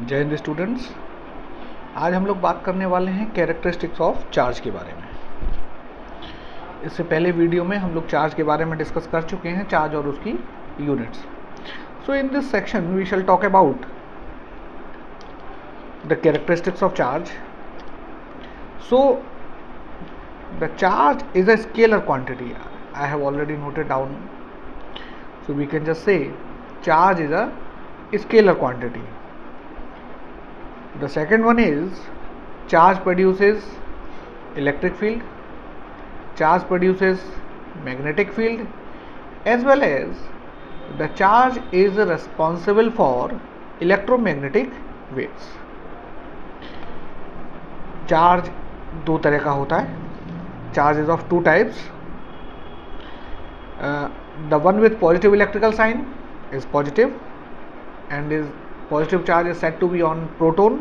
जय हिंद स्टूडेंट्स। आज हम लोग बात करने वाले हैं कैरेक्टरिस्टिक्स ऑफ चार्ज के बारे में। इससे पहले वीडियो में हम लोग चार्ज के बारे में डिस्कस कर चुके हैं, चार्ज और उसकी units. So in this section we shall talk about the characteristics of charge. So the charge is a scalar quantity. I have already noted down, so we can just say charge is a scalar quantity. The second one is charge produces electric field, charge produces magnetic field, as well as the charge is responsible for electromagnetic waves. Charge दो तरह का होता है. Charge is of two types. The one with positive electrical sign is positive and is positive charge is said to be on proton,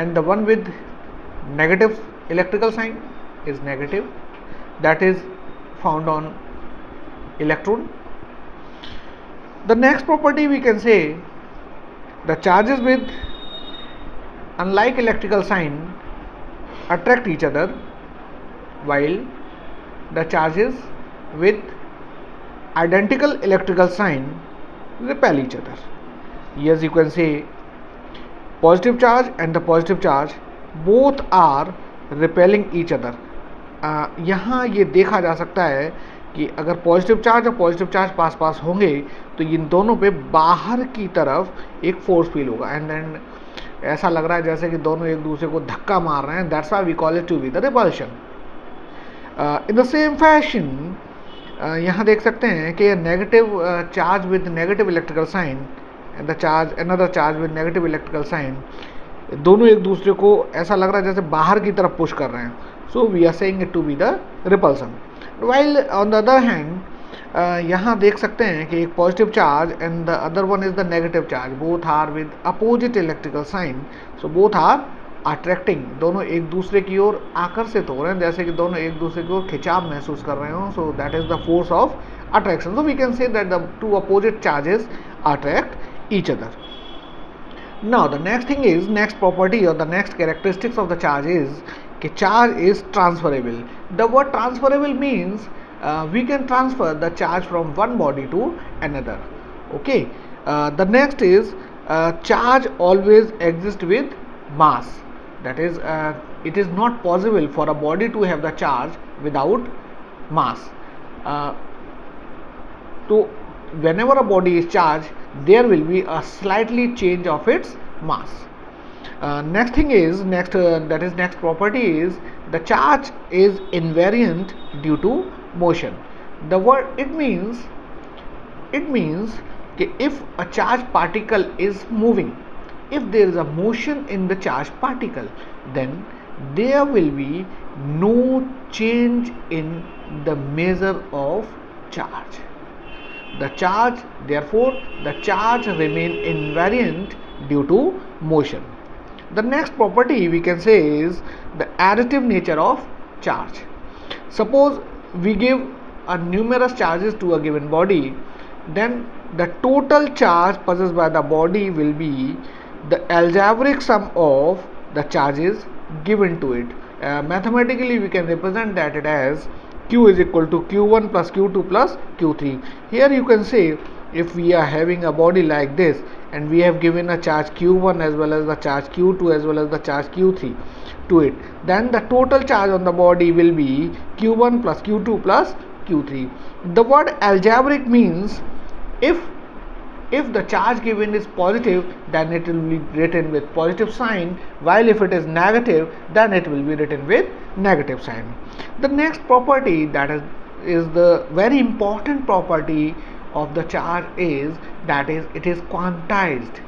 and the one with negative electrical sign is negative, that is found on electron. The next property we can say, the charges with unlike electrical sign attract each other, while the charges with identical electrical sign repel each other. Yes, you can say positive charge and the positive charge both are repelling each other. यहाँ ये देखा जा सकता है कि अगर positive charge और positive charge पास पास होंगे तो इन दोनों पे बाहर की तरफ एक फोर्स फील होगा, एंड देन ऐसा लग रहा है जैसे कि दोनों एक दूसरे को धक्का मार रहे हैं. That's why we call it to be the repulsion. In the same fashion यहाँ देख सकते हैं कि negative charge with negative electrical sign and the charge another charge with negative electrical sign, दोनों एक दूसरे को ऐसा लग रहा है जैसे बाहर की तरफ पुश कर रहे हैं. So we are saying it to be the repulsion. While on the other hand यहाँ देख सकते हैं कि एक positive charge and the other one is the negative charge, both are with opposite electrical sign. So both are attracting, दोनों एक दूसरे की ओर आकर्षित हो रहे हैं, जैसे कि दोनों एक दूसरे की ओर खिंचाव महसूस कर रहे हो. So that is the force of attraction. So we can say that the two opposite charges attract each other. Now the next thing is, next property और the next characteristics of the charge is कि charge is transferable. The word transferable means we can transfer the charge from one body to another. Okay, the next is charge always exist with mass. That is, it is not possible for a body to have the charge without mass. So whenever a body is charged, there will be a slightly change of its mass. Next thing is, that is next property is the charge is invariant due to motion. The word it means that if a charged particle is moving, if there is a motion in the charged particle, then there will be no change in the measure of charge. Therefore the charge remain invariant due to motion. The next property we can say is the additive nature of charge. Suppose we give a numerous charges to a given body, then the total charge possessed by the body will be the algebraic sum of the charges given to it. Mathematically we can represent that it as q is equal to q1 plus q2 plus q3. Here you can say, if we are having a body like this and we have given a charge q1 as well as the charge q2 as well as the charge q3 to it, then the total charge on the body will be q1 plus q2 plus q3. The word algebraic means if the charge given is positive, then it will be written with positive sign, while if it is negative, then it will be written with negative sign. The next property that is the very important property of the charge is that is it is quantized.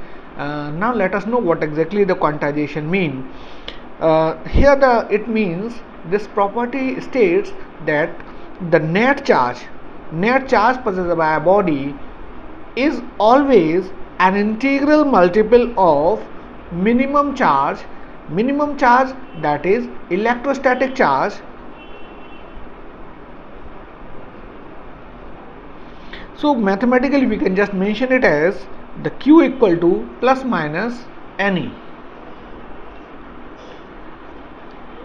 Now let us know what exactly the quantization mean. Here it means, this property states that the net charge possessed by a body is always an integral multiple of minimum charge, that is electrostatic charge. So mathematically we can just mention it as the Q equal to plus minus Ne.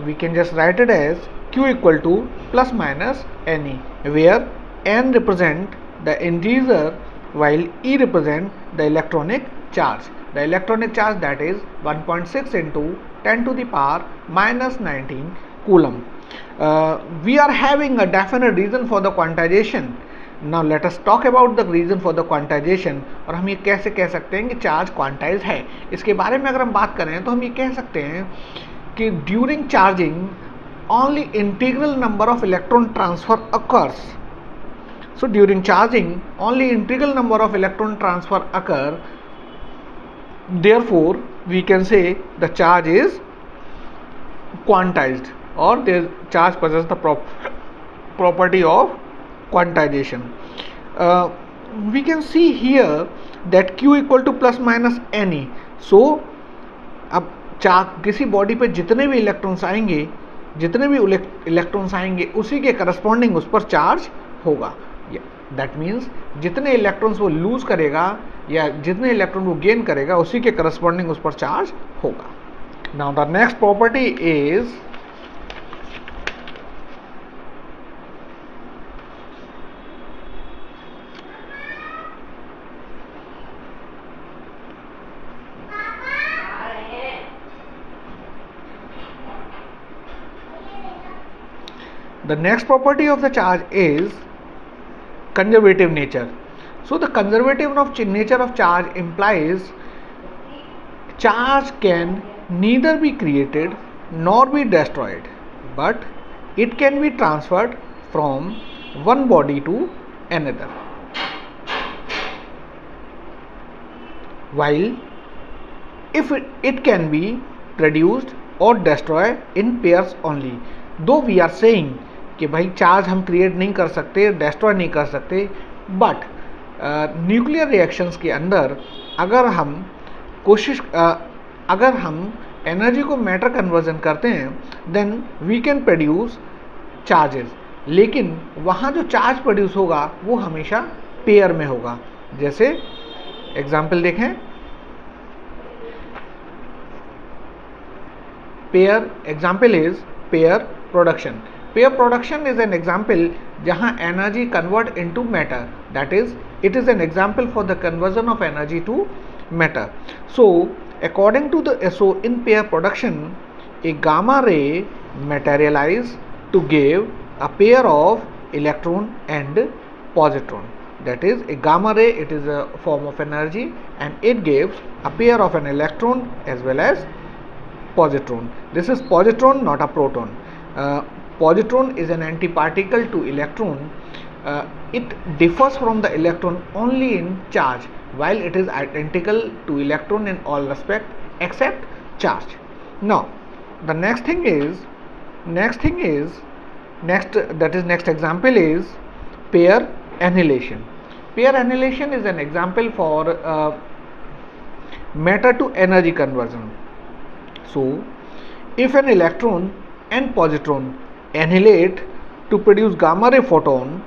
We can just write it as Q equal to plus minus Ne, where N represent the integer while E represent the electronic charge. The electronic charge, that is 1.6 into 10 to the power minus 19 coulomb. We are having a definite reason for the quantization. Now let us talk about the reason for the quantization. और हम ये कैसे कह सकते हैं कि charge quantize है, इसके बारे में अगर हम बात करें तो हम ये कह सकते हैं कि during charging only integral number of electron transfer occurs. So during charging only integral number of electron transfer occur. Therefore we can say the charge is quantized, or the charge possesses the property of quantization. We can see here that Q equal to plus minus Ne. So अब किसी body पे जितने भी electrons आएंगे उसी के corresponding उस पर चार्ज होगा. दैट मीन्स जितने इलेक्ट्रॉन्स वो लूज करेगा या जितने इलेक्ट्रॉन वो गेन करेगा उसी के करस्पॉन्डिंग उस पर चार्ज होगा. Now the next property is the next property of the charge is conservative nature. So the conservative nature of charge implies charge can neither be created nor be destroyed, but it can be transferred from one body to another. While if it can be produced or destroyed in pairs only. Though we are saying कि भाई charge हम create नहीं कर सकते, destroy नहीं कर सकते, but nuclear reactions के अंदर अगर हम एनर्जी को मैटर कन्वर्जन करते हैं then we can produce charges. लेकिन वहाँ जो चार्ज प्रोड्यूस होगा वो हमेशा पेयर में होगा. जैसे एग्जाम्पल देखें, pair example is pair production. Pair production is an example जहाँ energy convert into matter, that is it is an example for the conversion of energy to matter. So according to in pair production a gamma ray materialize to give a pair of electron and positron. That is a gamma ray, it is a form of energy and it gives a pair of an electron as well as positron. This is positron, not a proton. Positron is an antiparticle to electron. It differs from the electron only in charge, while it is identical to electron in all respect except charge. Now the next example is pair annihilation. Pair annihilation is an example for matter to energy conversion. So if an electron and positron annihilate to produce gamma ray photon,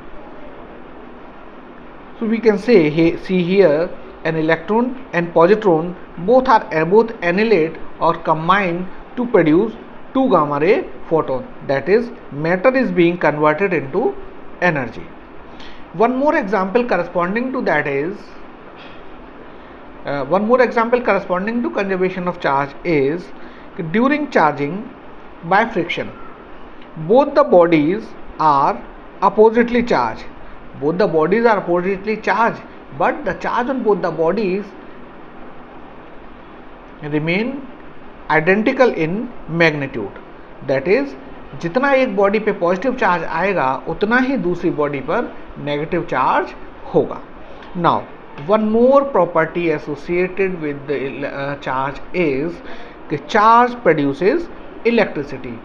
so we can say see here an electron and positron both annihilate or combine to produce two gamma ray photon. That is matter is being converted into energy. One more example corresponding to that is corresponding to conservation of charge is during charging by friction. Both the bodies are oppositely charged. But the charge on both the bodies remain identical in magnitude. That is, जितना एक body पे positive charge आएगा उतना ही दूसरी body पर negative charge होगा. Now one more property associated with the charge is कि charge produces electricity.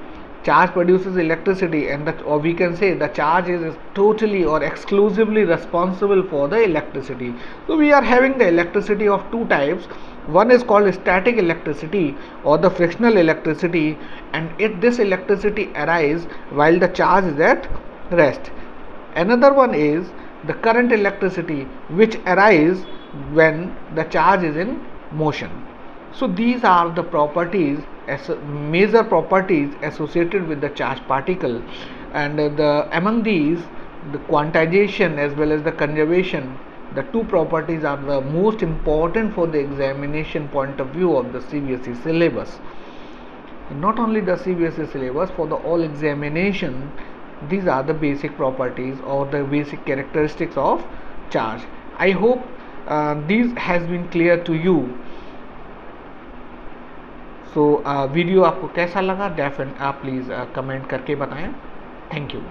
Charge produces electricity, and or we can say the charge is totally or exclusively responsible for the electricity. So we are having the electricity of two types. One is called static electricity or the frictional electricity, and this electricity arises while the charge is at rest. Another one is the current electricity which arise when the charge is in motion. So these are the properties, major properties associated with the charged particle, and among these, the quantization as well as the conservation, the two properties are the most important for the examination point of view of the CBSE syllabus. Not only the CBSE syllabus, for the all examination, these are the basic properties or the basic characteristics of charge. I hope these has been clear to you. So video आपको कैसा लगा, definitely आप please comment करके बताएं. Thank you.